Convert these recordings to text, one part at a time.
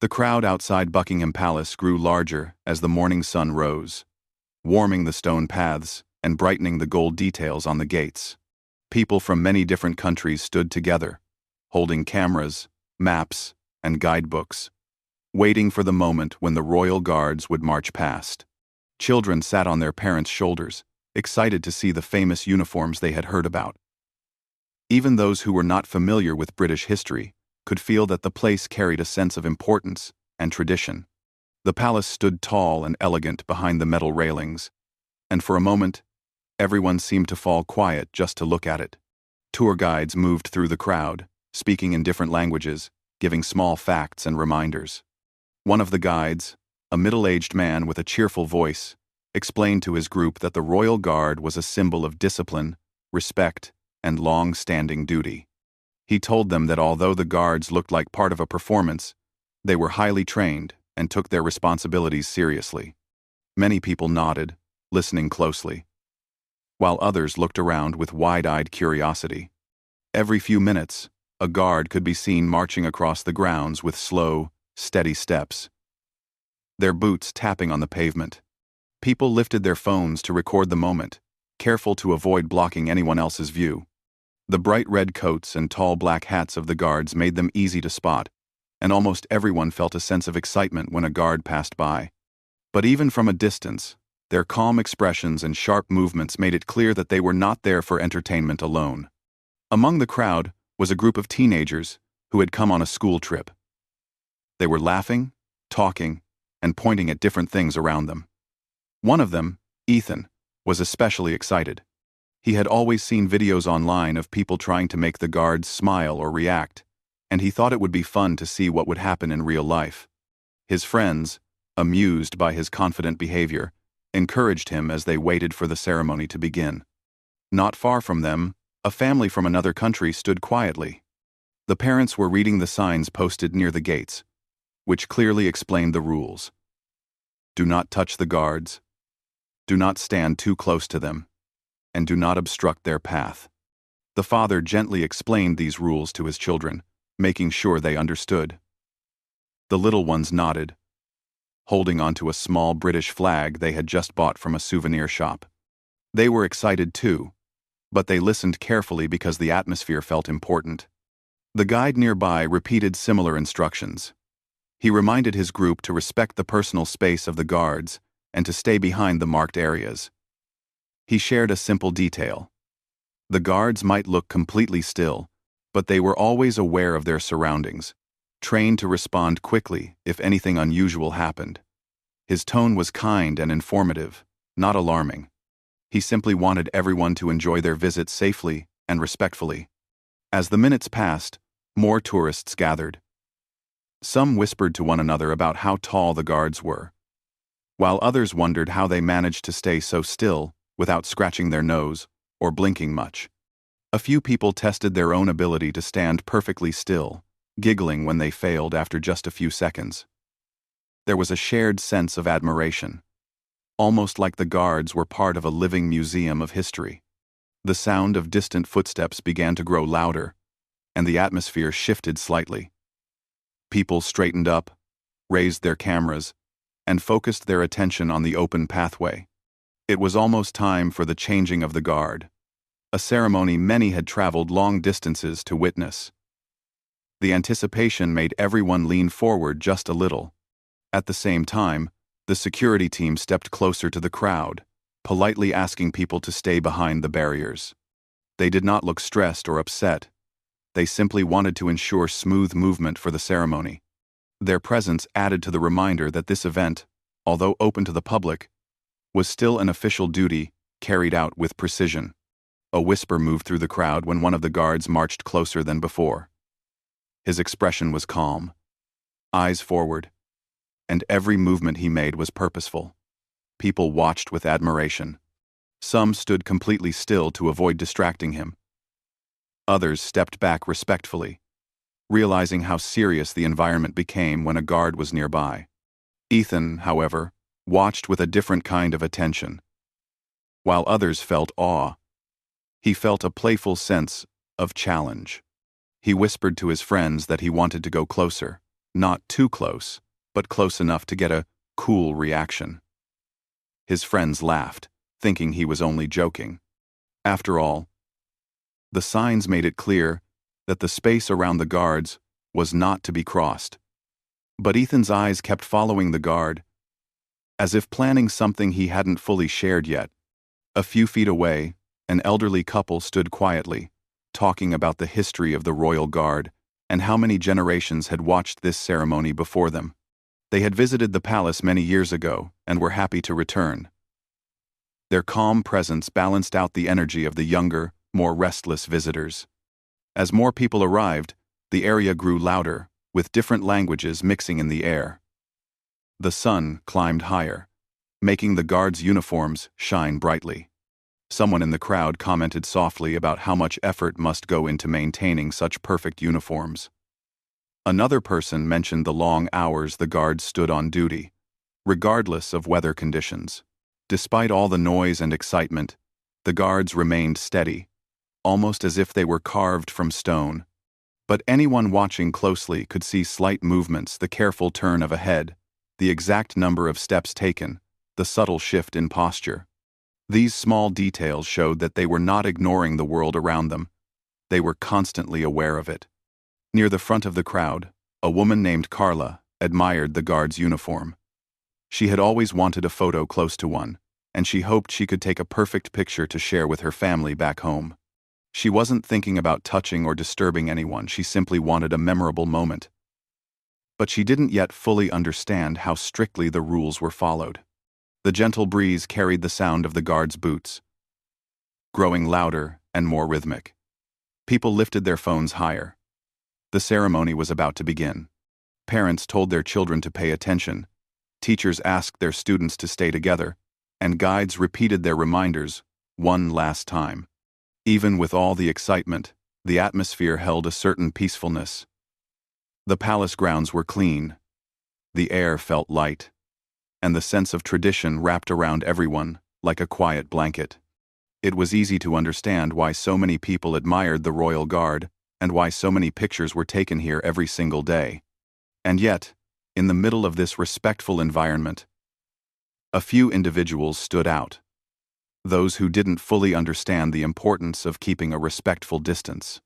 The crowd outside Buckingham Palace grew larger as the morning sun rose, warming the stone paths and brightening the gold details on the gates. People from many different countries stood together, holding cameras, maps, and guidebooks, waiting for the moment when the royal guards would march past. Children sat on their parents' shoulders, excited to see the famous uniforms they had heard about. Even those who were not familiar with British history could feel that the place carried a sense of importance and tradition. The palace stood tall and elegant behind the metal railings, and for a moment, everyone seemed to fall quiet just to look at it. Tour guides moved through the crowd, speaking in different languages, giving small facts and reminders. One of the guides, a middle-aged man with a cheerful voice, explained to his group that the royal guard was a symbol of discipline, respect, and long-standing duty. He told them that although the guards looked like part of a performance, they were highly trained and took their responsibilities seriously. Many people nodded, listening closely, while others looked around with wide-eyed curiosity. Every few minutes, a guard could be seen marching across the grounds with slow, steady steps, their boots tapping on the pavement. People lifted their phones to record the moment, careful to avoid blocking anyone else's view. The bright red coats and tall black hats of the guards made them easy to spot, and almost everyone felt a sense of excitement when a guard passed by. But even from a distance, their calm expressions and sharp movements made it clear that they were not there for entertainment alone. Among the crowd was a group of teenagers who had come on a school trip. They were laughing, talking, and pointing at different things around them. One of them, Ethan, was especially excited. He had always seen videos online of people trying to make the guards smile or react, and he thought it would be fun to see what would happen in real life. His friends, amused by his confident behavior, encouraged him as they waited for the ceremony to begin. Not far from them, a family from another country stood quietly. The parents were reading the signs posted near the gates, which clearly explained the rules. Do not touch the guards, do not stand too close to them, and do not obstruct their path. The father gently explained these rules to his children, making sure they understood. The little ones nodded, holding onto a small British flag they had just bought from a souvenir shop. They were excited too, but they listened carefully because the atmosphere felt important. The guide nearby repeated similar instructions. He reminded his group to respect the personal space of the guards and to stay behind the marked areas. He shared a simple detail. The guards might look completely still, but they were always aware of their surroundings, trained to respond quickly if anything unusual happened. His tone was kind and informative, not alarming. He simply wanted everyone to enjoy their visit safely and respectfully. As the minutes passed, more tourists gathered. Some whispered to one another about how tall the guards were, while others wondered how they managed to stay so still without scratching their nose or blinking much. A few people tested their own ability to stand perfectly still, giggling when they failed after just a few seconds. There was a shared sense of admiration, almost like the guards were part of a living museum of history. The sound of distant footsteps began to grow louder, and the atmosphere shifted slightly. People straightened up, raised their cameras, and focused their attention on the open pathway. It was almost time for the changing of the guard, a ceremony many had traveled long distances to witness. The anticipation made everyone lean forward just a little. At the same time, the security team stepped closer to the crowd, politely asking people to stay behind the barriers. They did not look stressed or upset. They simply wanted to ensure smooth movement for the ceremony. Their presence added to the reminder that this event, although open to the public, was still an official duty carried out with precision. A whisper moved through the crowd when one of the guards marched closer than before. His expression was calm, eyes forward, and every movement he made was purposeful. People watched with admiration. Some stood completely still to avoid distracting him. Others stepped back respectfully, realizing how serious the environment became when a guard was nearby. Ethan, however, watched with a different kind of attention. While others felt awe, he felt a playful sense of challenge. He whispered to his friends that he wanted to go closer, Not too close, but close enough to get a cool reaction. His friends laughed, thinking he was only joking. After all, the signs made it clear that the space around the guards was not to be crossed. But Ethan's eyes kept following the guard, as if planning something he hadn't fully shared yet. A few feet away, an elderly couple stood quietly, talking about the history of the Royal Guard and how many generations had watched this ceremony before them. They had visited the palace many years ago and were happy to return. Their calm presence balanced out the energy of the younger, more restless visitors. As more people arrived, the area grew louder, with different languages mixing in the air. The sun climbed higher, making the guards' uniforms shine brightly. Someone in the crowd commented softly about how much effort must go into maintaining such perfect uniforms. Another person mentioned the long hours the guards stood on duty, regardless of weather conditions. Despite all the noise and excitement, the guards remained steady, almost as if they were carved from stone. But anyone watching closely could see slight movements, the careful turn of a head, the exact number of steps taken, the subtle shift in posture. These small details showed that they were not ignoring the world around them. They were constantly aware of it. Near the front of the crowd, a woman named Carla admired the guard's uniform. She had always wanted a photo close to one, and she hoped she could take a perfect picture to share with her family back home. She wasn't thinking about touching or disturbing anyone, she simply wanted a memorable moment. But she didn't yet fully understand how strictly the rules were followed. The gentle breeze carried the sound of the guards' boots, growing louder and more rhythmic. People lifted their phones higher. The ceremony was about to begin. Parents told their children to pay attention. Teachers asked their students to stay together, and guides repeated their reminders one last time. Even with all the excitement, the atmosphere held a certain peacefulness. The palace grounds were clean. The air felt light, and the sense of tradition wrapped around everyone like a quiet blanket. It was easy to understand why so many people admired the Royal Guard and why so many pictures were taken here every single day. And yet, in the middle of this respectful environment, a few individuals stood out. Those who didn't fully understand the importance of keeping a respectful distance.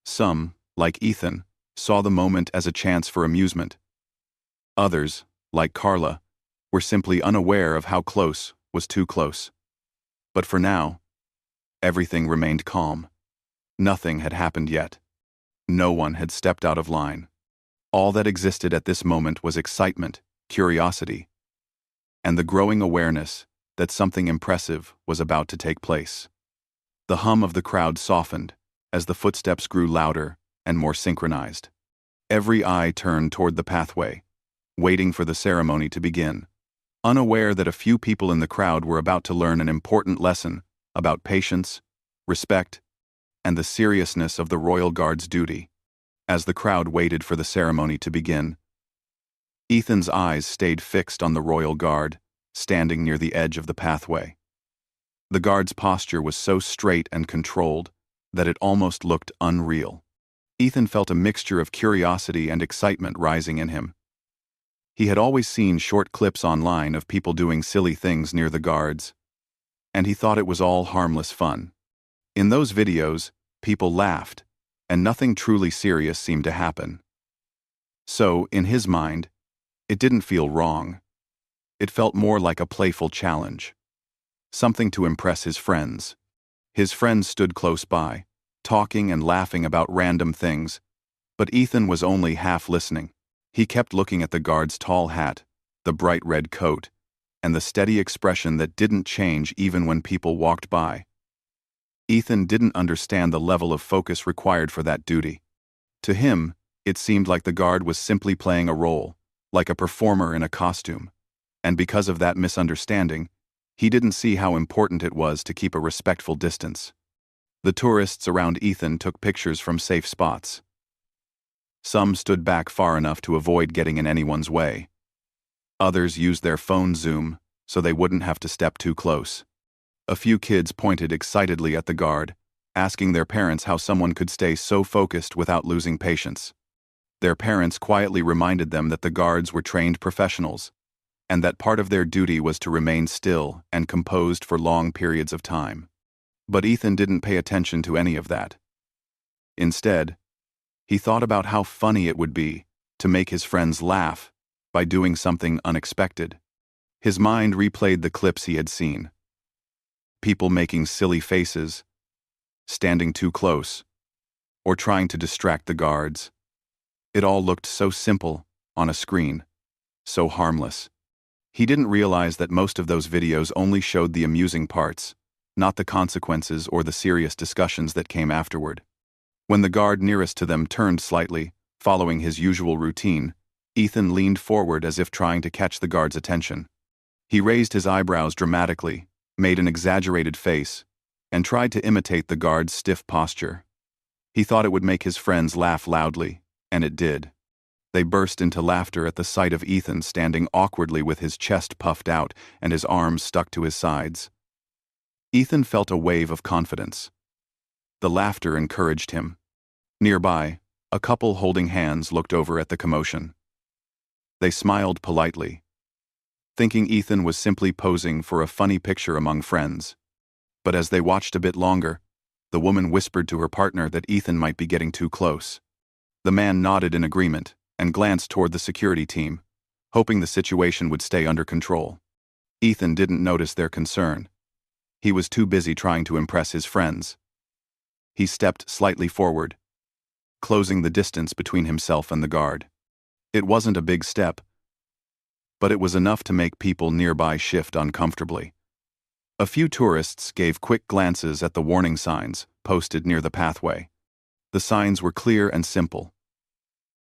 Some, like Ethan, saw the moment as a chance for amusement. Others, like Carla, were simply unaware of how close was too close. But for now, everything remained calm. Nothing had happened yet. No one had stepped out of line. All that existed at this moment was excitement, curiosity, and the growing awareness that something impressive was about to take place. The hum of the crowd softened as the footsteps grew louder and more synchronized. Every eye turned toward the pathway, waiting for the ceremony to begin, unaware that a few people in the crowd were about to learn an important lesson about patience, respect, and the seriousness of the Royal Guard's duty. As the crowd waited for the ceremony to begin, Ethan's eyes stayed fixed on the Royal Guard, standing near the edge of the pathway. The guard's posture was so straight and controlled that it almost looked unreal. Ethan felt a mixture of curiosity and excitement rising in him. He had always seen short clips online of people doing silly things near the guards, and he thought it was all harmless fun. In those videos, people laughed, and nothing truly serious seemed to happen. So, in his mind, it didn't feel wrong. It felt more like a playful challenge. Something to impress his friends. His friends stood close by, talking and laughing about random things, but Ethan was only half listening. He kept looking at the guard's tall hat, the bright red coat, and the steady expression that didn't change even when people walked by. Ethan didn't understand the level of focus required for that duty. To him, it seemed like the guard was simply playing a role, like a performer in a costume. And because of that misunderstanding, he didn't see how important it was to keep a respectful distance. The tourists around Ethan took pictures from safe spots. Some stood back far enough to avoid getting in anyone's way. Others used their phone zoom so they wouldn't have to step too close. A few kids pointed excitedly at the guard, asking their parents how someone could stay so focused without losing patience. Their parents quietly reminded them that the guards were trained professionals, and that part of their duty was to remain still and composed for long periods of time. But Ethan didn't pay attention to any of that. Instead, he thought about how funny it would be to make his friends laugh by doing something unexpected. His mind replayed the clips he had seen. People making silly faces, standing too close, or trying to distract the guards. It all looked so simple on a screen, so harmless. He didn't realize that most of those videos only showed the amusing parts, not the consequences or the serious discussions that came afterward. When the guard nearest to them turned slightly, following his usual routine, Ethan leaned forward as if trying to catch the guard's attention. He raised his eyebrows dramatically, made an exaggerated face, and tried to imitate the guard's stiff posture. He thought it would make his friends laugh loudly, and it did. They burst into laughter at the sight of Ethan standing awkwardly with his chest puffed out and his arms stuck to his sides. Ethan felt a wave of confidence. The laughter encouraged him. Nearby, a couple holding hands looked over at the commotion. They smiled politely, thinking Ethan was simply posing for a funny picture among friends. But as they watched a bit longer, the woman whispered to her partner that Ethan might be getting too close. The man nodded in agreement and glanced toward the security team, hoping the situation would stay under control. Ethan didn't notice their concern. He was too busy trying to impress his friends. He stepped slightly forward, closing the distance between himself and the guard. It wasn't a big step, but it was enough to make people nearby shift uncomfortably. A few tourists gave quick glances at the warning signs posted near the pathway. The signs were clear and simple.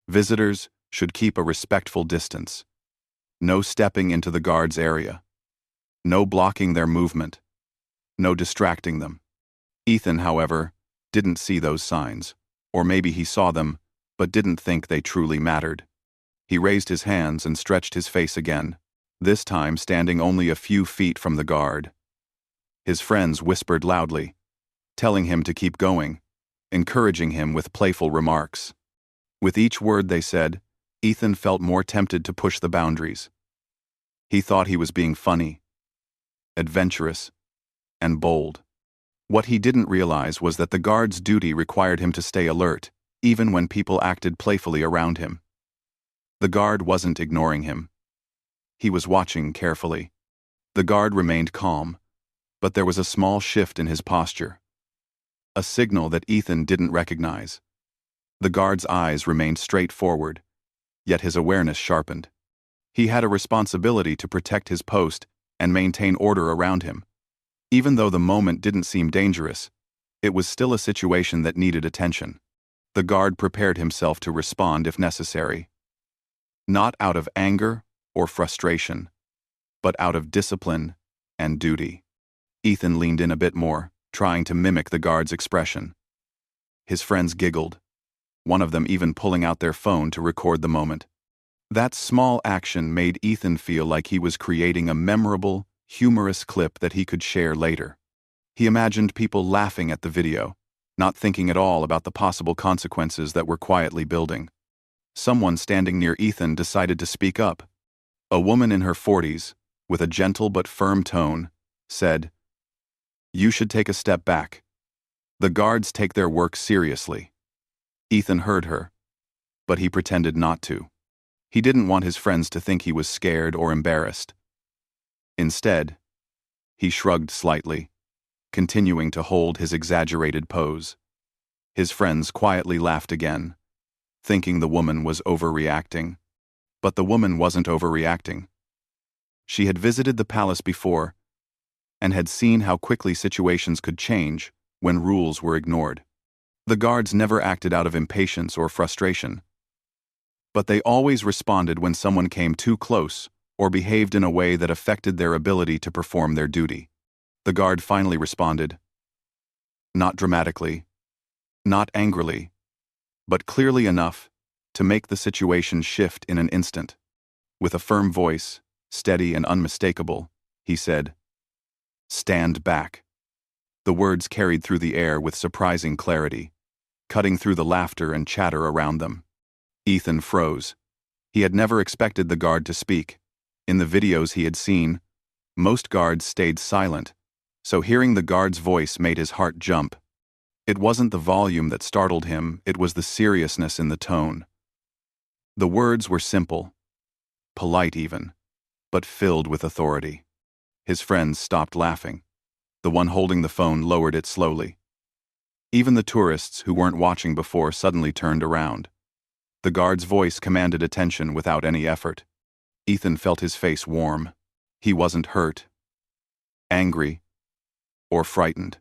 Visitors should keep a respectful distance. No stepping into the guards' area. No blocking their movement. No distracting them. Ethan, however, didn't see those signs, or maybe he saw them, but didn't think they truly mattered. He raised his hands and stretched his face again, this time standing only a few feet from the guard. His friends whispered loudly, telling him to keep going, encouraging him with playful remarks. With each word they said, Ethan felt more tempted to push the boundaries. He thought he was being funny, adventurous, and bold. What he didn't realize was that the guard's duty required him to stay alert, even when people acted playfully around him. The guard wasn't ignoring him. He was watching carefully. The guard remained calm, but there was a small shift in his posture. A signal that Ethan didn't recognize. The guard's eyes remained straight forward, yet his awareness sharpened. He had a responsibility to protect his post and maintain order around him. Even though the moment didn't seem dangerous, it was still a situation that needed attention. The guard prepared himself to respond if necessary. Not out of anger or frustration, but out of discipline and duty. Ethan leaned in a bit more, trying to mimic the guard's expression. His friends giggled, one of them even pulling out their phone to record the moment. That small action made Ethan feel like he was creating a memorable, humorous clip that he could share later. He imagined people laughing at the video, not thinking at all about the possible consequences that were quietly building. Someone standing near Ethan decided to speak up. A woman in her 40s, with a gentle but firm tone, said, "You should take a step back. The guards take their work seriously." Ethan heard her, but he pretended not to. He didn't want his friends to think he was scared or embarrassed. Instead, he shrugged slightly, continuing to hold his exaggerated pose. His friends quietly laughed again, thinking the woman was overreacting. But the woman wasn't overreacting. She had visited the palace before and had seen how quickly situations could change when rules were ignored. The guards never acted out of impatience or frustration, but they always responded when someone came too close or behaved in a way that affected their ability to perform their duty. The guard finally responded, not dramatically, not angrily, but clearly enough to make the situation shift in an instant. With a firm voice, steady and unmistakable, he said, "Stand back." The words carried through the air with surprising clarity, cutting through the laughter and chatter around them. Ethan froze. He had never expected the guard to speak. In the videos he had seen, most guards stayed silent, so hearing the guard's voice made his heart jump. It wasn't the volume that startled him, it was the seriousness in the tone. The words were simple, polite even, but filled with authority. His friends stopped laughing. The one holding the phone lowered it slowly. Even the tourists who weren't watching before suddenly turned around. The guard's voice commanded attention without any effort. Ethan felt his face warm. He wasn't hurt, angry, or frightened.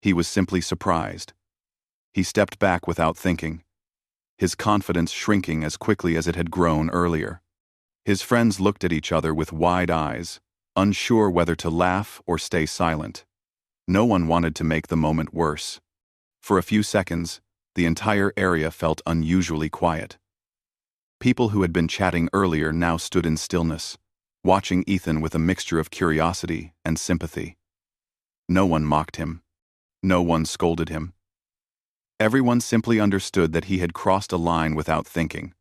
He was simply surprised. He stepped back without thinking, his confidence shrinking as quickly as it had grown earlier. His friends looked at each other with wide eyes, unsure whether to laugh or stay silent. No one wanted to make the moment worse. For a few seconds, the entire area felt unusually quiet. People who had been chatting earlier now stood in stillness, watching Ethan with a mixture of curiosity and sympathy. No one mocked him. No one scolded him. Everyone simply understood that he had crossed a line without thinking,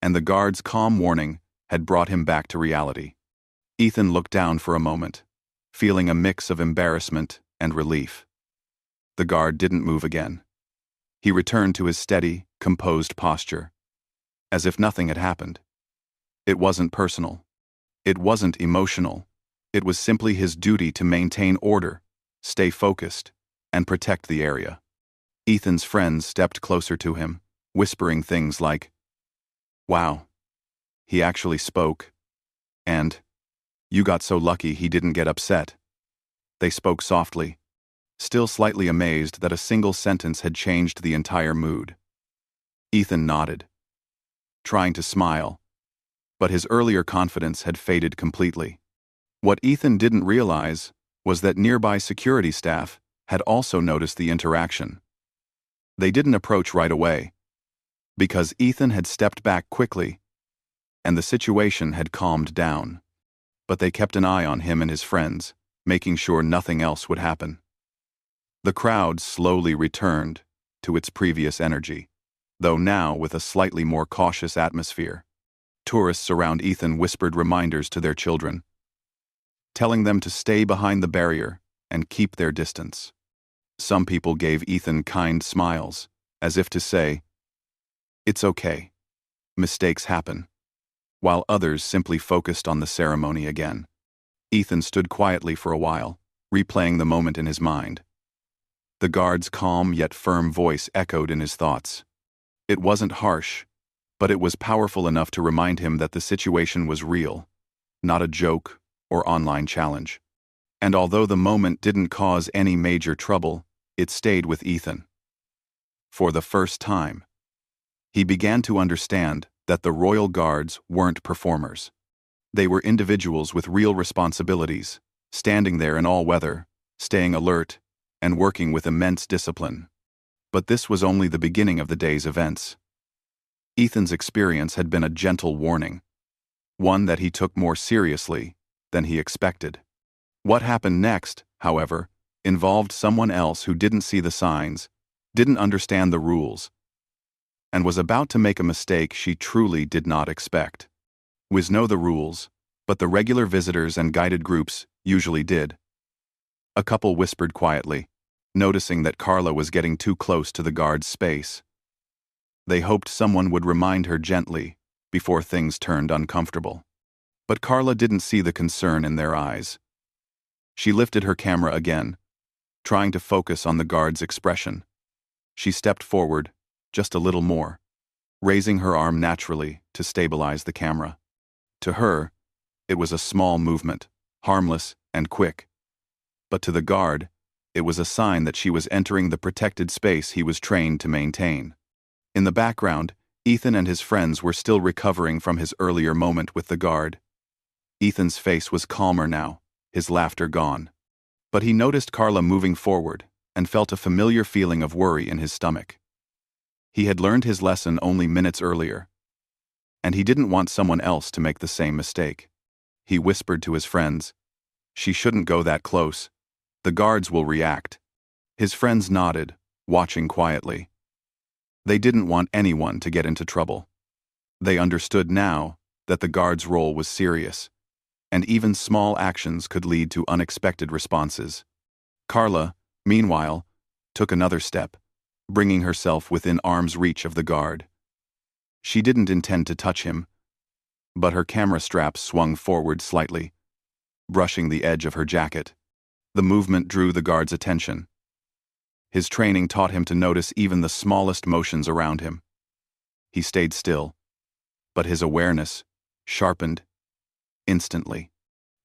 and the guard's calm warning had brought him back to reality. Ethan looked down for a moment, feeling a mix of embarrassment and relief. The guard didn't move again. He returned to his steady, composed posture, as if nothing had happened. It wasn't personal. It wasn't emotional. It was simply his duty to maintain order, stay focused, and protect the area. Ethan's friends stepped closer to him, whispering things like, "Wow, he actually spoke," and "You got so lucky he didn't get upset." They spoke softly, still slightly amazed that a single sentence had changed the entire mood. Ethan nodded, trying to smile, but his earlier confidence had faded completely. What Ethan didn't realize was that nearby security staff had also noticed the interaction. They didn't approach right away, because Ethan had stepped back quickly, and the situation had calmed down. But they kept an eye on him and his friends, making sure nothing else would happen. The crowd slowly returned to its previous energy, though now with a slightly more cautious atmosphere. Tourists around Ethan whispered reminders to their children, telling them to stay behind the barrier and keep their distance. Some people gave Ethan kind smiles, as if to say, "It's okay. Mistakes happen," while others simply focused on the ceremony again. Ethan stood quietly for a while, replaying the moment in his mind. The guard's calm yet firm voice echoed in his thoughts. It wasn't harsh, but it was powerful enough to remind him that the situation was real, not a joke or online challenge. And although the moment didn't cause any major trouble, it stayed with Ethan. For the first time, he began to understand that the royal guards weren't performers. They were individuals with real responsibilities, standing there in all weather, staying alert, and working with immense discipline. But this was only the beginning of the day's events. Ethan's experience had been a gentle warning, one that he took more seriously than he expected. What happened next, however, involved someone else who didn't see the signs, didn't understand the rules, and was about to make a mistake she truly did not expect. Wiz know the rules, but the regular visitors and guided groups usually did. A couple whispered quietly, noticing that Carla was getting too close to the guard's space. They hoped someone would remind her gently before things turned uncomfortable. But Carla didn't see the concern in their eyes. She lifted her camera again, trying to focus on the guard's expression. She stepped forward, just a little more, raising her arm naturally to stabilize the camera. To her, it was a small movement, harmless and quick. But to the guard, it was a sign that she was entering the protected space he was trained to maintain. In the background, Ethan and his friends were still recovering from his earlier moment with the guard. Ethan's face was calmer now, his laughter gone. But he noticed Carla moving forward and felt a familiar feeling of worry in his stomach. He had learned his lesson only minutes earlier, and he didn't want someone else to make the same mistake. He whispered to his friends, "She shouldn't go that close. The guards will react." His friends nodded, watching quietly. They didn't want anyone to get into trouble. They understood now that the guard's role was serious, and even small actions could lead to unexpected responses. Carla, meanwhile, took another step, bringing herself within arm's reach of the guard. She didn't intend to touch him, but her camera strap swung forward slightly, brushing the edge of her jacket. The movement drew the guard's attention. His training taught him to notice even the smallest motions around him. He stayed still, but his awareness sharpened instantly.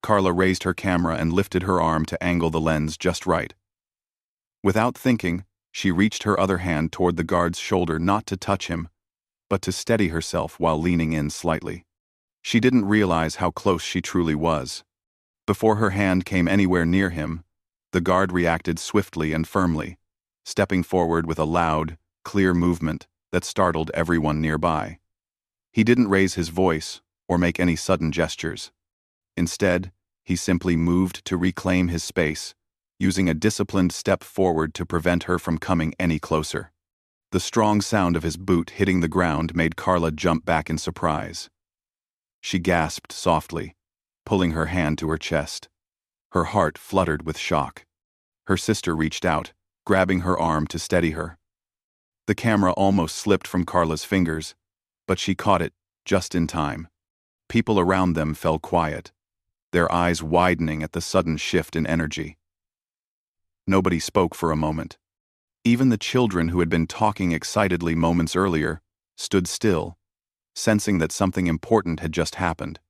Carla raised her camera and lifted her arm to angle the lens just right. Without thinking, she reached her other hand toward the guard's shoulder, not to touch him, but to steady herself while leaning in slightly. She didn't realize how close she truly was. Before her hand came anywhere near him, the guard reacted swiftly and firmly, stepping forward with a loud, clear movement that startled everyone nearby. He didn't raise his voice or make any sudden gestures. Instead, he simply moved to reclaim his space, using a disciplined step forward to prevent her from coming any closer. The strong sound of his boot hitting the ground made Carla jump back in surprise. She gasped softly, pulling her hand to her chest. Her heart fluttered with shock. Her sister reached out, grabbing her arm to steady her. The camera almost slipped from Carla's fingers, but she caught it just in time. People around them fell quiet, their eyes widening at the sudden shift in energy. Nobody spoke for a moment. Even the children who had been talking excitedly moments earlier stood still, sensing that something important had just happened.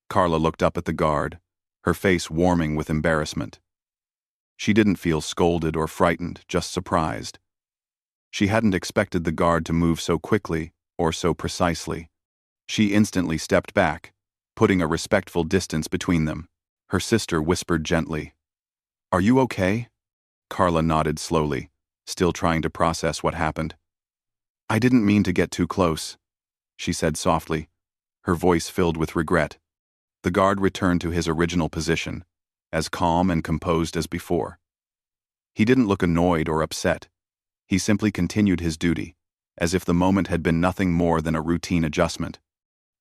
Carla looked up at the guard, her face warming with embarrassment. She didn't feel scolded or frightened, just surprised. She hadn't expected the guard to move so quickly or so precisely. She instantly stepped back, putting a respectful distance between them. Her sister whispered gently, "Are you okay?" Carla nodded slowly, still trying to process what happened. "I didn't mean to get too close," she said softly, her voice filled with regret. The guard returned to his original position, as calm and composed as before. He didn't look annoyed or upset. He simply continued his duty, as if the moment had been nothing more than a routine adjustment.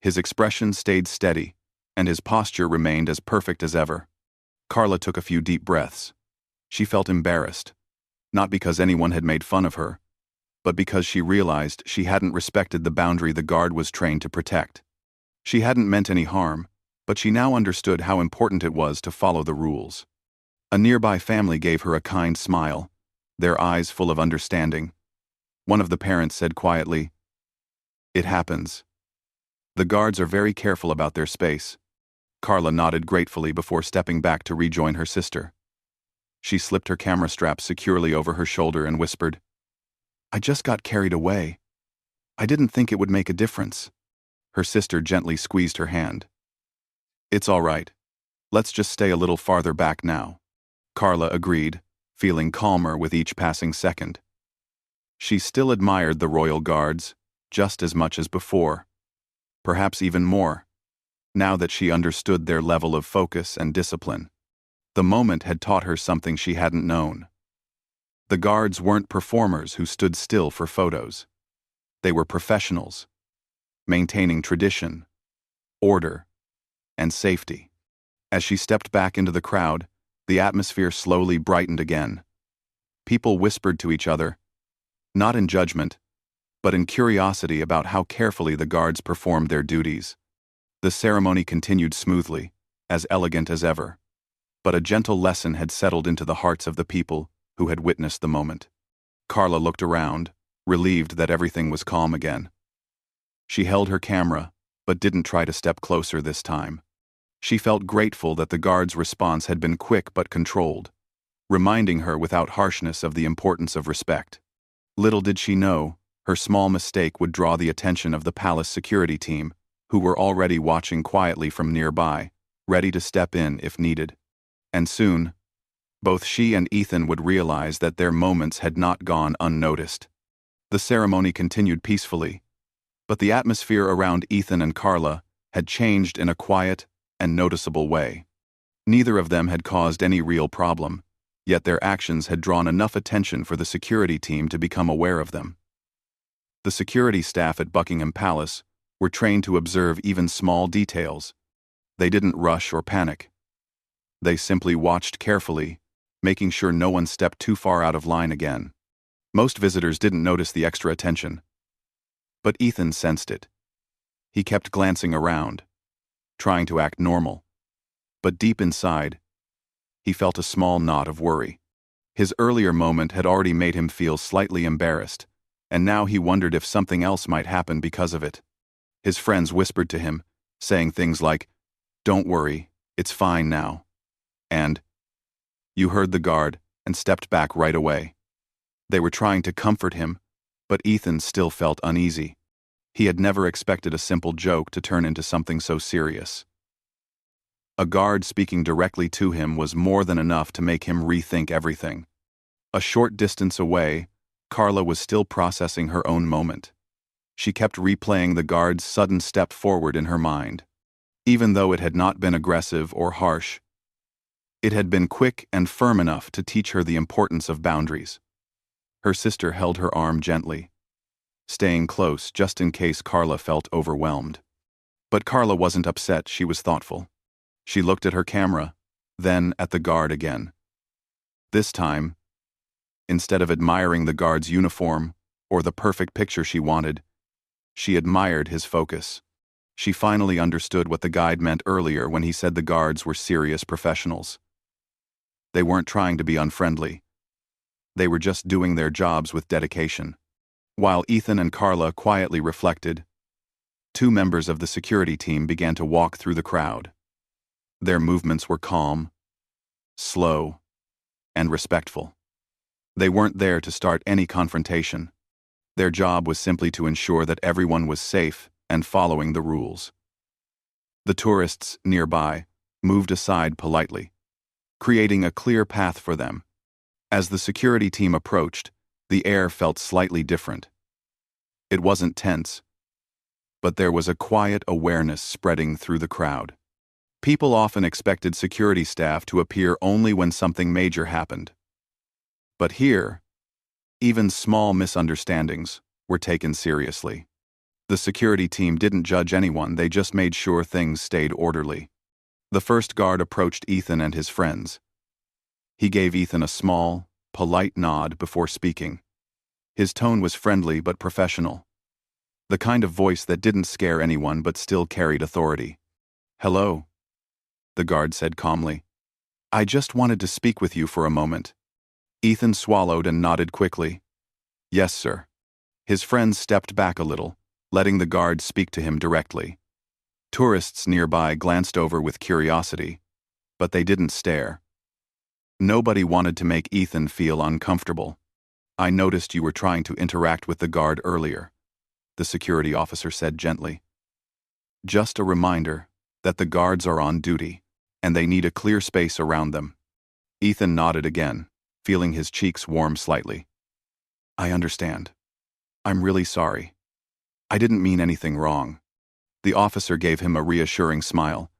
His expression stayed steady, and his posture remained as perfect as ever. Carla took a few deep breaths. She felt embarrassed, not because anyone had made fun of her, but because she realized she hadn't respected the boundary the guard was trained to protect. She hadn't meant any harm, but she now understood how important it was to follow the rules. A nearby family gave her a kind smile, their eyes full of understanding. One of the parents said quietly, "It happens. The guards are very careful about their space." Carla nodded gratefully before stepping back to rejoin her sister. She slipped her camera strap securely over her shoulder and whispered, "I just got carried away. I didn't think it would make a difference." Her sister gently squeezed her hand. "It's all right. Let's just stay a little farther back now." Carla agreed, feeling calmer with each passing second. She still admired the royal guards, just as much as before, perhaps even more, now that she understood their level of focus and discipline. The moment had taught her something she hadn't known. The guards weren't performers who stood still for photos. They were professionals, maintaining tradition, order, and safety. As she stepped back into the crowd, the atmosphere slowly brightened again. People whispered to each other, not in judgment, but in curiosity about how carefully the guards performed their duties. The ceremony continued smoothly, as elegant as ever, but a gentle lesson had settled into the hearts of the people who had witnessed the moment. Carla looked around, relieved that everything was calm again. She held her camera, but didn't try to step closer this time. She felt grateful that the guard's response had been quick but controlled, reminding her without harshness of the importance of respect. Little did she know, her small mistake would draw the attention of the palace security team, who were already watching quietly from nearby, ready to step in if needed. And soon, both she and Ethan would realize that their moments had not gone unnoticed. The ceremony continued peacefully, but the atmosphere around Ethan and Carla had changed in a quiet and noticeable way. Neither of them had caused any real problem, yet their actions had drawn enough attention for the security team to become aware of them. The security staff at Buckingham Palace were trained to observe even small details. They didn't rush or panic. They simply watched carefully, making sure no one stepped too far out of line again. Most visitors didn't notice the extra attention. But Ethan sensed it. He kept glancing around, trying to act normal. But deep inside, he felt a small knot of worry. His earlier moment had already made him feel slightly embarrassed, and now he wondered if something else might happen because of it. His friends whispered to him, saying things like, "Don't worry, it's fine now." And, "You heard the guard," and stepped back right away. They were trying to comfort him, but Ethan still felt uneasy. He had never expected a simple joke to turn into something so serious. A guard speaking directly to him was more than enough to make him rethink everything. A short distance away, Carla was still processing her own moment. She kept replaying the guard's sudden step forward in her mind. Even though it had not been aggressive or harsh, it had been quick and firm enough to teach her the importance of boundaries. Her sister held her arm gently, staying close just in case Carla felt overwhelmed. But Carla wasn't upset, she was thoughtful. She looked at her camera, then at the guard again. This time, instead of admiring the guard's uniform or the perfect picture she wanted, she admired his focus. She finally understood what the guide meant earlier when he said the guards were serious professionals. They weren't trying to be unfriendly. They were just doing their jobs with dedication. While Ethan and Carla quietly reflected, two members of the security team began to walk through the crowd. Their movements were calm, slow, and respectful. They weren't there to start any confrontation. Their job was simply to ensure that everyone was safe and following the rules. The tourists nearby moved aside politely, creating a clear path for them. As the security team approached, the air felt slightly different. It wasn't tense, but there was a quiet awareness spreading through the crowd. People often expected security staff to appear only when something major happened. But here, even small misunderstandings were taken seriously. The security team didn't judge anyone, they just made sure things stayed orderly. The first guard approached Ethan and his friends. He gave Ethan a small, polite nod before speaking. His tone was friendly but professional. The kind of voice that didn't scare anyone but still carried authority. "Hello," the guard said calmly. "I just wanted to speak with you for a moment." Ethan swallowed and nodded quickly. "Yes, sir." His friends stepped back a little, letting the guard speak to him directly. Tourists nearby glanced over with curiosity, but they didn't stare. Nobody wanted to make Ethan feel uncomfortable. "I noticed you were trying to interact with the guard earlier," the security officer said gently. "Just a reminder that the guards are on duty, and they need a clear space around them." Ethan nodded again, feeling his cheeks warm slightly. "I understand. I'm really sorry. I didn't mean anything wrong." The officer gave him a reassuring smile.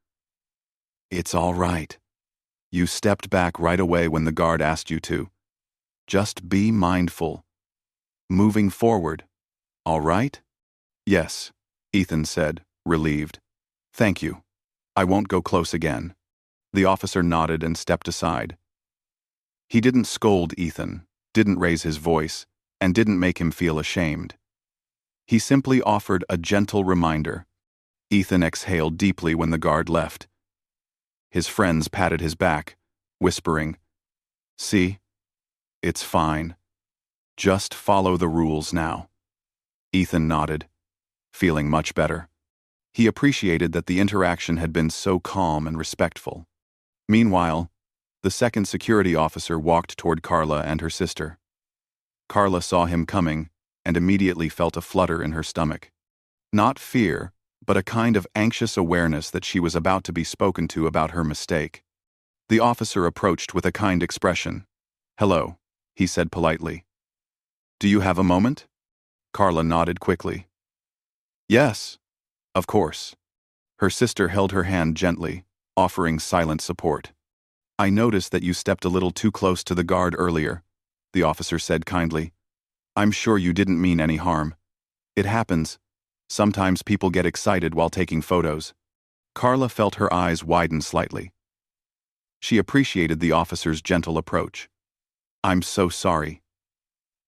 "It's all right. You stepped back right away when the guard asked you to. Just be mindful. Moving forward, all right?" "Yes," Ethan said, relieved. "Thank you. I won't go close again." The officer nodded and stepped aside. He didn't scold Ethan, didn't raise his voice, and didn't make him feel ashamed. He simply offered a gentle reminder. Ethan exhaled deeply when the guard left. His friends patted his back, whispering, "See? It's fine. Just follow the rules now." Ethan nodded, feeling much better. He appreciated that the interaction had been so calm and respectful. Meanwhile, the second security officer walked toward Carla and her sister. Carla saw him coming and immediately felt a flutter in her stomach. Not fear, but a kind of anxious awareness that she was about to be spoken to about her mistake. The officer approached with a kind expression. "Hello," he said politely. "Do you have a moment?" Carla nodded quickly. "Yes, of course." Her sister held her hand gently, offering silent support. "I noticed that you stepped a little too close to the guard earlier," the officer said kindly. "I'm sure you didn't mean any harm. It happens, Sometimes people get excited while taking photos. Carla felt her eyes widen slightly. She appreciated the officer's gentle approach. "I'm so sorry,"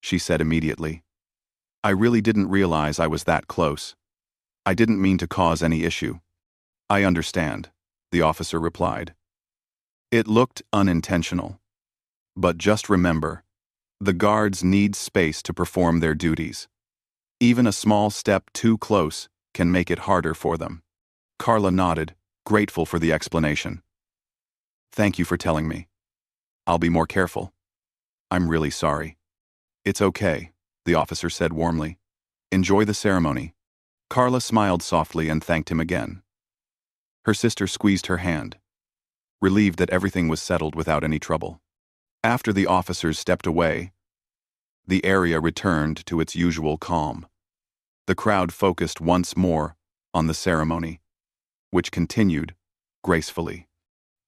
she said immediately. "I really didn't realize I was that close. I didn't mean to cause any issue." "I understand," the officer replied. "It looked unintentional. But just remember, the guards need space to perform their duties. Even a small step too close can make it harder for them." Carla nodded, grateful for the explanation. "Thank you for telling me. I'll be more careful. I'm really sorry." "It's okay," the officer said warmly. "Enjoy the ceremony." Carla smiled softly and thanked him again. Her sister squeezed her hand, relieved that everything was settled without any trouble. After the officers stepped away, the area returned to its usual calm. The crowd focused once more on the ceremony, which continued gracefully.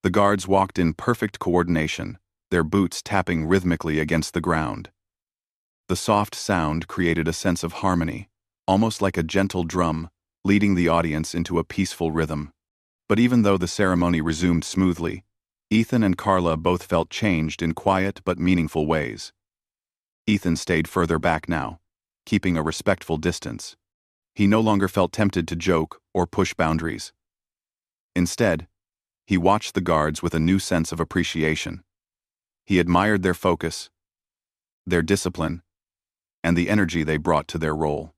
The guards walked in perfect coordination, their boots tapping rhythmically against the ground. The soft sound created a sense of harmony, almost like a gentle drum, leading the audience into a peaceful rhythm. But even though the ceremony resumed smoothly, Ethan and Carla both felt changed in quiet but meaningful ways. Ethan stayed further back now, keeping a respectful distance. He no longer felt tempted to joke or push boundaries. Instead, he watched the guards with a new sense of appreciation. He admired their focus, their discipline, and the energy they brought to their role.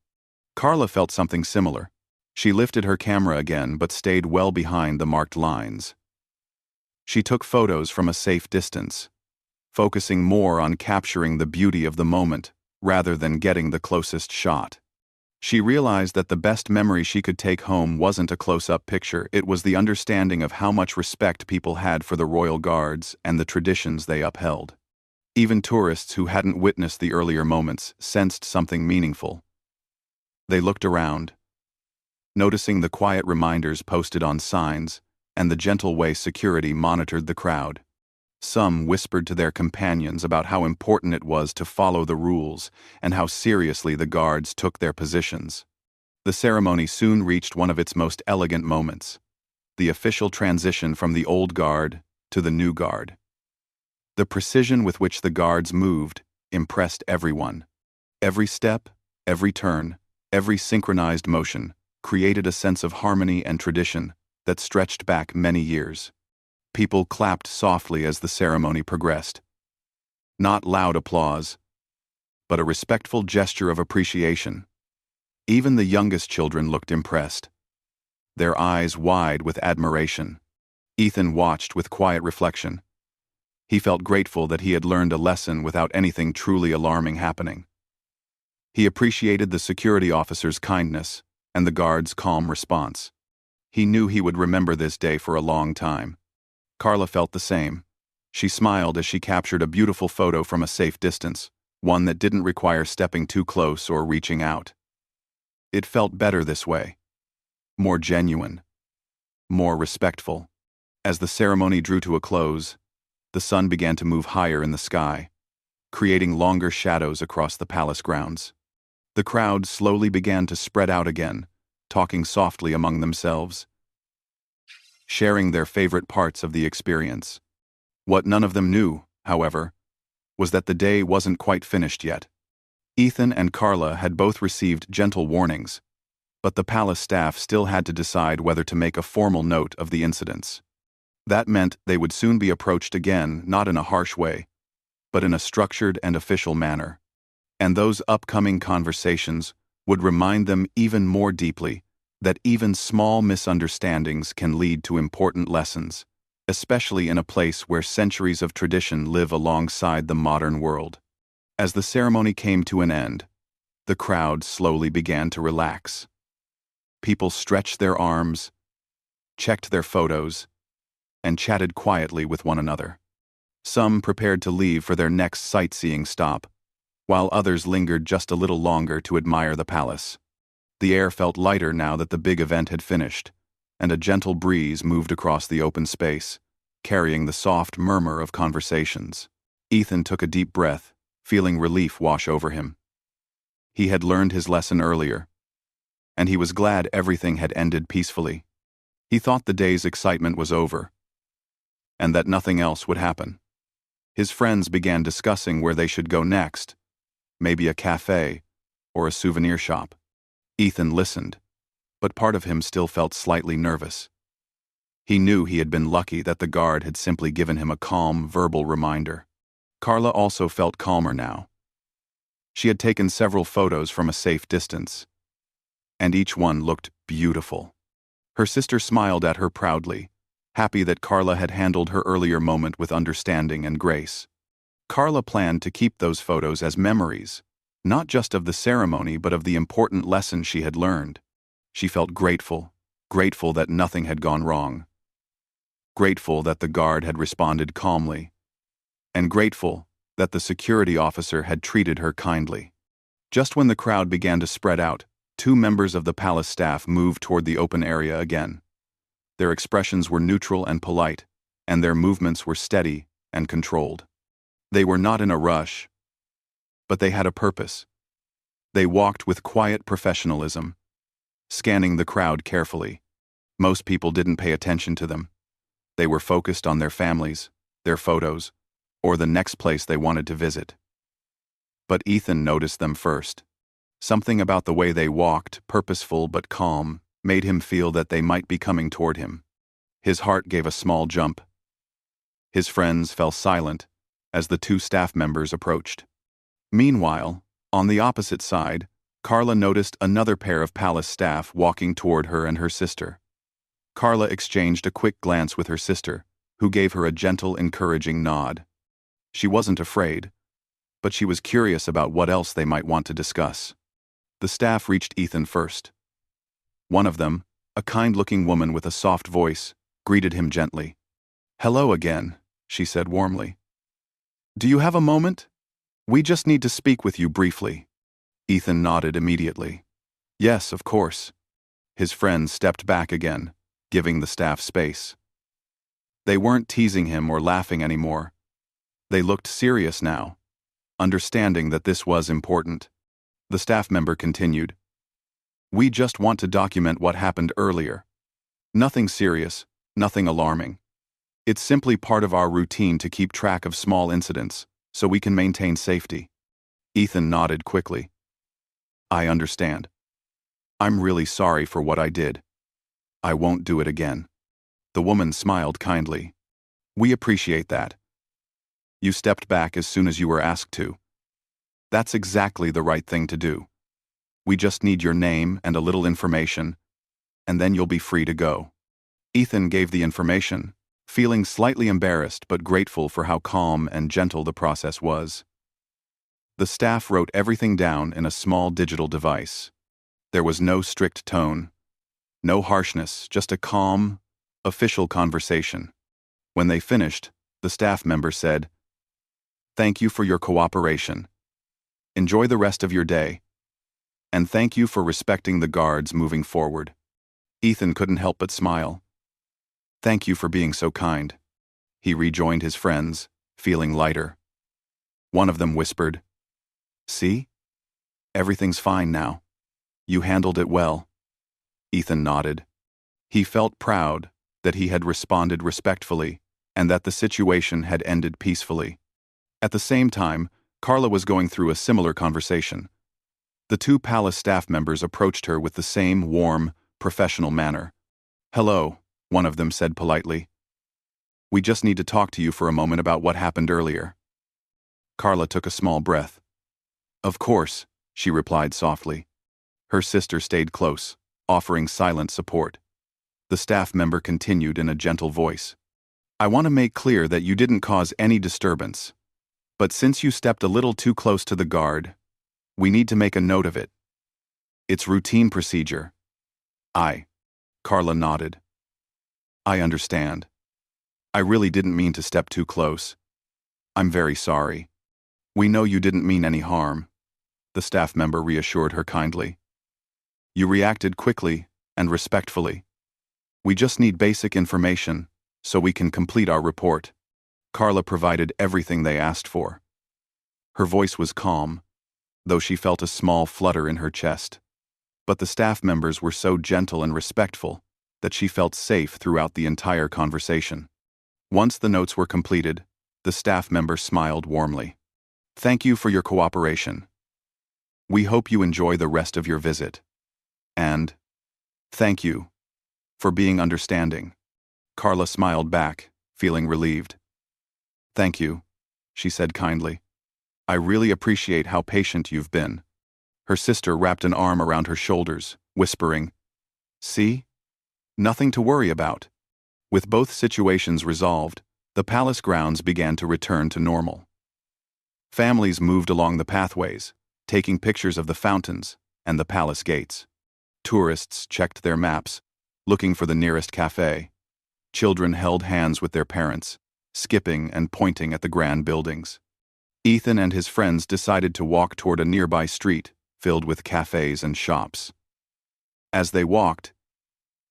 Carla felt something similar. She lifted her camera again but stayed well behind the marked lines. She took photos from a safe distance, focusing more on capturing the beauty of the moment rather than getting the closest shot. She realized that the best memory she could take home wasn't a close-up picture, it was the understanding of how much respect people had for the royal guards and the traditions they upheld. Even tourists who hadn't witnessed the earlier moments sensed something meaningful. They looked around, noticing the quiet reminders posted on signs and the gentle way security monitored the crowd. Some whispered to their companions about how important it was to follow the rules and how seriously the guards took their positions. The ceremony soon reached one of its most elegant moments, the official transition from the old guard to the new guard. The precision with which the guards moved impressed everyone. Every step, every turn, every synchronized motion created a sense of harmony and tradition that stretched back many years. People clapped softly as the ceremony progressed. Not loud applause, but a respectful gesture of appreciation. Even the youngest children looked impressed, their eyes wide with admiration. Ethan watched with quiet reflection. He felt grateful that he had learned a lesson without anything truly alarming happening. He appreciated the security officer's kindness and the guard's calm response. He knew he would remember this day for a long time. Carla felt the same. She smiled as she captured a beautiful photo from a safe distance, one that didn't require stepping too close or reaching out. It felt better this way. More genuine. More respectful. As the ceremony drew to a close, the sun began to move higher in the sky, creating longer shadows across the palace grounds. The crowd slowly began to spread out again, talking softly among themselves, sharing their favorite parts of the experience. What none of them knew, however, was that the day wasn't quite finished yet. Ethan and Carla had both received gentle warnings, but the palace staff still had to decide whether to make a formal note of the incidents. That meant they would soon be approached again, not in a harsh way, but in a structured and official manner. And those upcoming conversations would remind them even more deeply that even small misunderstandings can lead to important lessons, especially in a place where centuries of tradition live alongside the modern world. As the ceremony came to an end, the crowd slowly began to relax. People stretched their arms, checked their photos, and chatted quietly with one another. Some prepared to leave for their next sightseeing stop, while others lingered just a little longer to admire the palace. The air felt lighter now that the big event had finished, and a gentle breeze moved across the open space, carrying the soft murmur of conversations. Ethan took a deep breath, feeling relief wash over him. He had learned his lesson earlier. and he was glad everything had ended peacefully. He thought the day's excitement was over, and that nothing else would happen. His friends began discussing where they should go next, maybe a cafe or a souvenir shop. Ethan listened, but part of him still felt slightly nervous. He knew he had been lucky that the guard had simply given him a calm, verbal reminder. Carla also felt calmer now. She had taken several photos from a safe distance, and each one looked beautiful. Her sister smiled at her proudly, happy that Carla had handled her earlier moment with understanding and grace. Carla planned to keep those photos as memories, not just of the ceremony but of the important lesson she had learned. She felt grateful that nothing had gone wrong. Grateful that the guard had responded calmly, and grateful that the security officer had treated her kindly. Just when the crowd began to spread out, 2 members of the palace staff moved toward the open area again. Their expressions were neutral and polite, and their movements were steady and controlled. They were not in a rush, but they had a purpose. They walked with quiet professionalism, scanning the crowd carefully. Most people didn't pay attention to them. They were focused on their families, their photos, or the next place they wanted to visit. But Ethan noticed them first. Something about the way they walked, purposeful but calm, made him feel that they might be coming toward him. His heart gave a small jump. His friends fell silent as the 2 staff members approached. Meanwhile, on the opposite side, Carla noticed another pair of palace staff walking toward her and her sister. Carla exchanged a quick glance with her sister, who gave her a gentle, encouraging nod. She wasn't afraid, but she was curious about what else they might want to discuss. The staff reached Ethan first. One of them, a kind-looking woman with a soft voice, greeted him gently. "Hello again," she said warmly. "Do you have a moment? We just need to speak with you briefly." Ethan nodded immediately. "Yes, of course." His friend stepped back again, giving the staff space. They weren't teasing him or laughing anymore. They looked serious now, understanding that this was important. The staff member continued. "We just want to document what happened earlier. Nothing serious, nothing alarming. It's simply part of our routine to keep track of small incidents, so we can maintain safety." Ethan nodded quickly. "I understand. I'm really sorry for what I did. I won't do it again." The woman smiled kindly. "We appreciate that. You stepped back as soon as you were asked to. That's exactly the right thing to do. We just need your name and a little information, and then you'll be free to go." Ethan gave the information, feeling slightly embarrassed but grateful for how calm and gentle the process was. The staff wrote everything down in a small digital device. There was no strict tone, no harshness, just a calm, official conversation. When they finished, the staff member said, "Thank you for your cooperation. Enjoy the rest of your day. And thank you for respecting the guards moving forward." Ethan couldn't help but smile. "Thank you for being so kind." He rejoined his friends, feeling lighter. One of them whispered, "See? Everything's fine now. You handled it well." Ethan nodded. He felt proud that he had responded respectfully and that the situation had ended peacefully. At the same time, Carla was going through a similar conversation. The 2 palace staff members approached her with the same warm, professional manner. "Hello," one of them said politely. "We just need to talk to you for a moment about what happened earlier." Carla took a small breath. "Of course," she replied softly. Her sister stayed close, offering silent support. The staff member continued in a gentle voice. "I want to make clear that you didn't cause any disturbance. But since you stepped a little too close to the guard, we need to make a note of it. It's routine procedure." Carla nodded. "I understand. I really didn't mean to step too close. I'm very sorry. We know you didn't mean any harm," the staff member reassured her kindly. "You reacted quickly and respectfully. We just need basic information so we can complete our report." Carla provided everything they asked for. Her voice was calm, though she felt a small flutter in her chest. but the staff members were so gentle and respectful that she felt safe throughout the entire conversation. Once the notes were completed, the staff member smiled warmly. "Thank you for your cooperation. We hope you enjoy the rest of your visit." And, "Thank you for being understanding." Carla smiled back, feeling relieved. "Thank you," she said kindly. "I really appreciate how patient you've been." Her sister wrapped an arm around her shoulders, whispering, "See? Nothing to worry about." With both situations resolved, the palace grounds began to return to normal. Families moved along the pathways, taking pictures of the fountains and the palace gates. Tourists checked their maps, looking for the nearest cafe. Children held hands with their parents, skipping and pointing at the grand buildings. Ethan and his friends decided to walk toward a nearby street filled with cafes and shops. As they walked,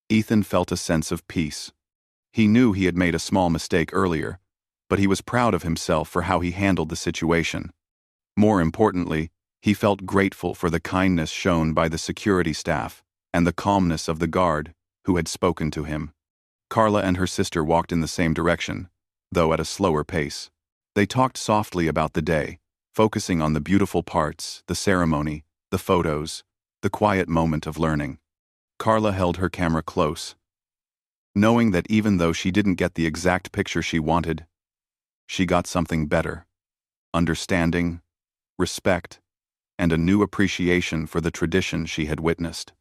Ethan felt a sense of peace. He knew he had made a small mistake earlier, but he was proud of himself for how he handled the situation. More importantly, he felt grateful for the kindness shown by the security staff and the calmness of the guard who had spoken to him. Carla and her sister walked in the same direction, though at a slower pace. They talked softly about the day, focusing on the beautiful parts, the ceremony, the photos, the quiet moment of learning. Carla held her camera close, knowing that even though she didn't get the exact picture she wanted, she got something better: understanding, respect, and a new appreciation for the tradition she had witnessed.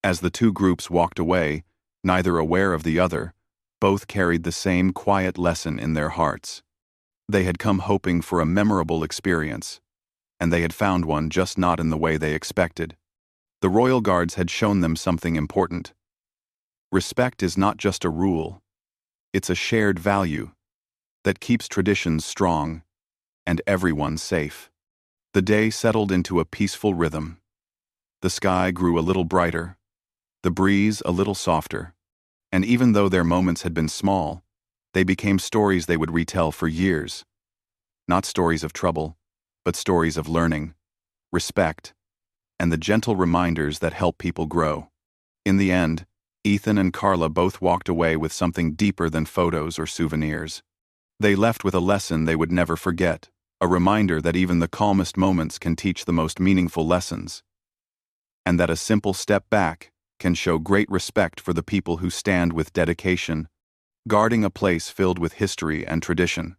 As the two groups walked away, neither aware of the other, both carried the same quiet lesson in their hearts. They had come hoping for a memorable experience, and they had found one, just not in the way they expected. The royal guards had shown them something important. Respect is not just a rule, it's a shared value that keeps traditions strong and everyone safe. The day settled into a peaceful rhythm. The sky grew a little brighter, the breeze a little softer, and even though their moments had been small, they became stories they would retell for years. Not stories of trouble, but stories of learning, respect, and the gentle reminders that help people grow. In the end, Ethan and Carla both walked away with something deeper than photos or souvenirs. They left with a lesson they would never forget, a reminder that even the calmest moments can teach the most meaningful lessons, and that a simple step back can show great respect for the people who stand with dedication, guarding a place filled with history and tradition.